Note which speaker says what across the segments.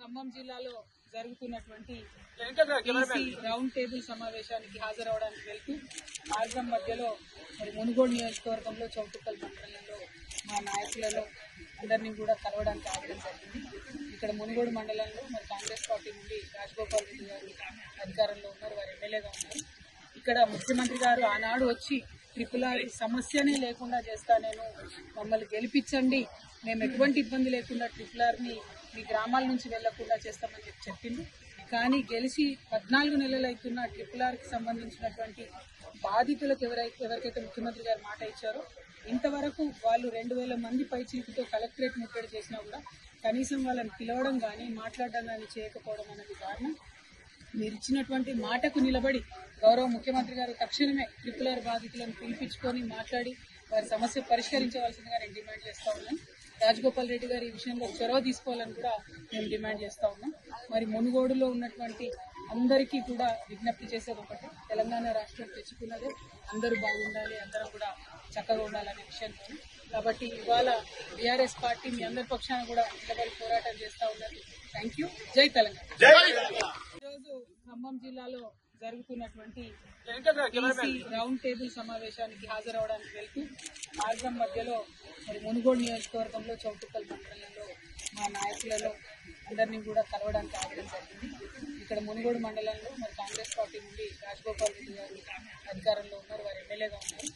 Speaker 1: ఖమ్మం జిల్లాలో జరుగుతున్నటువంటి round table సమావేశానికి హాజరవడానికి వెళ్తూ మార్గం మధ్యలో మరి మునుగోడు నియోజకవర్గంలో చౌటుప్పల్ మండలంలో మా నాయకులను అందరినీ కూడా కలవడానికి ఆగడం జరిగింది. ఇక్కడ మునుగోడు మండలంలో మరి కాంగ్రెస్ పార్టీ నుండి రాజగోపాల్ రెడ్డి గారు అధికారంలో ఉన్నారు, వారు ఎమ్మెల్యేగా ఉన్నారు. ఇక్కడ ముఖ్యమంత్రి గారు ఆనాడు వచ్చి ట్రిపుల్ సమస్యనే లేకుండా చేస్తా, నేను మమ్మల్ని గెలిపించండి, మేము ఎటువంటి ఇబ్బంది లేకుండా ట్రిపుల్ మీ గ్రామాల నుంచి వెళ్లకుండా చేస్తామని చెప్పింది. కానీ గెలిచి 14 నెలలు అవుతున్న ట్రిపుల్ సంబంధించినటువంటి బాధితులకు ఎవరికైతే ముఖ్యమంత్రి గారు మాట ఇచ్చారో ఇంతవరకు వాళ్ళు 2000 మంది పైచీలతో కలెక్టరేట్ ముట్టడి చేసినా కూడా కనీసం వాళ్ళని పిలవడం కానీ మాట్లాడడం కానీ చేయకపోవడం అనేది కారణం. మీరు ఇచ్చినటువంటి మాటకు నిలబడి గౌరవ ముఖ్యమంత్రి గారు తక్షణమే ట్రిపుల్ బాధితులను పిలిపించుకొని మాట్లాడి వారి సమస్య పరిష్కరించవలసిందిగా నేను డిమాండ్ చేస్తా ఉన్నాను. రాజగోపాల్ రెడ్డి గారు ఈ విషయంలో చొరవ తీసుకోవాలని కూడా మేము డిమాండ్ చేస్తా ఉన్నాం. మరి మునుగోడులో ఉన్నటువంటి అందరికీ కూడా విజ్ఞప్తి చేసేది ఒకటి, తెలంగాణ రాష్ట్రం తెచ్చుకున్నదే అందరూ బాగుండాలి, అందరం కూడా చక్కగా ఉండాలనే విషయంలో. కాబట్టి ఇవాళ బీఆర్ఎస్ పార్టీ మీ అందరి పక్షాన కూడా నిలబడి పోరాటం చేస్తా ఉన్నారు. Thank you. జై తెలంగాణ. ఈరోజు ఖమ్మం జిల్లాలో జరుగుతున్నటువంటి రౌండ్ టేబుల్ సమావేశానికి హాజరవడానికి వెళ్తూ మార్గం మధ్యలో మరి మునుగోడు నియోజకవర్గంలో చౌటుప్పల్ మండలంలో మా నాయకులను అందరినీ కూడా కలవడానికి ఆగడం జరిగింది. ఇక్కడ మునుగోడు మండలంలో మరి కాంగ్రెస్ పార్టీ నుండి రాజగోపాల్ రెడ్డి గారు అధికారంలో ఉన్నారు, వారు ఎమ్మెల్యేగా ఉన్నారు.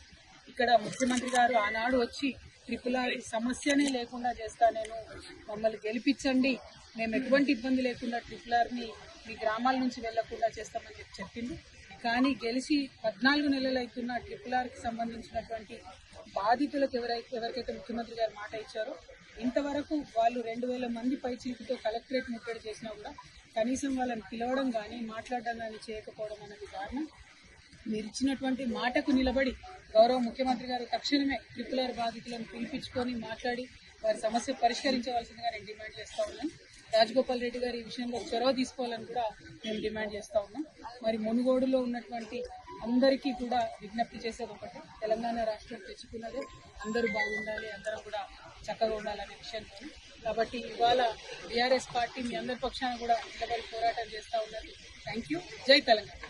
Speaker 1: ఇక్కడ ముఖ్యమంత్రి గారు ఆనాడు వచ్చి ట్రిపుల్ సమస్యనే లేకుండా చేస్తా, నేను మమ్మల్ని గెలిపించండి, మేము ఎటువంటి ఇబ్బంది లేకుండా ట్రిపుల్ మీ గ్రామాల నుంచి వెళ్లకుండా చేస్తామని చెప్పింది. కానీ గెలిచి 14 నెలలు అవుతున్న ట్రిపుల్ సంబంధించినటువంటి బాధితులకు ఎవరికైతే ముఖ్యమంత్రి గారు మాట ఇచ్చారో ఇంతవరకు వాళ్ళు 2000 మంది పైచీలతో కలెక్టరేట్ ముట్టడి చేసినా కూడా కనీసం వాళ్ళని పిలవడం కానీ మాట్లాడడం కానీ చేయకపోవడం అనేది కారణం. మీరు ఇచ్చినటువంటి మాటకు నిలబడి గౌరవ ముఖ్యమంత్రి గారు తక్షణమే ట్రిపుల్ బాధితులను పిలిపించుకొని మాట్లాడి వారి సమస్య పరిష్కరించవలసిందిగా నేను డిమాండ్ చేస్తా ఉన్నాను. రాజగోపాల్ రెడ్డి గారు ఈ విషయంలో చొరవ తీసుకోవాలని కూడా మేము డిమాండ్ చేస్తా ఉన్నాం. మరి మునుగోడులో ఉన్నటువంటి అందరికీ కూడా విజ్ఞప్తి చేసేది ఒకటి, తెలంగాణ రాష్ట్రం తెచ్చుకున్నదే అందరూ బాగుండాలి, అందరం కూడా చక్కగా ఉండాలనే విషయంలో. కాబట్టి ఇవాళ బీఆర్ఎస్ పార్టీ మీ అందరి పక్షాన కూడా నిలబడి పోరాటం చేస్తా ఉన్నారు. Thank you. జై తెలంగాణ.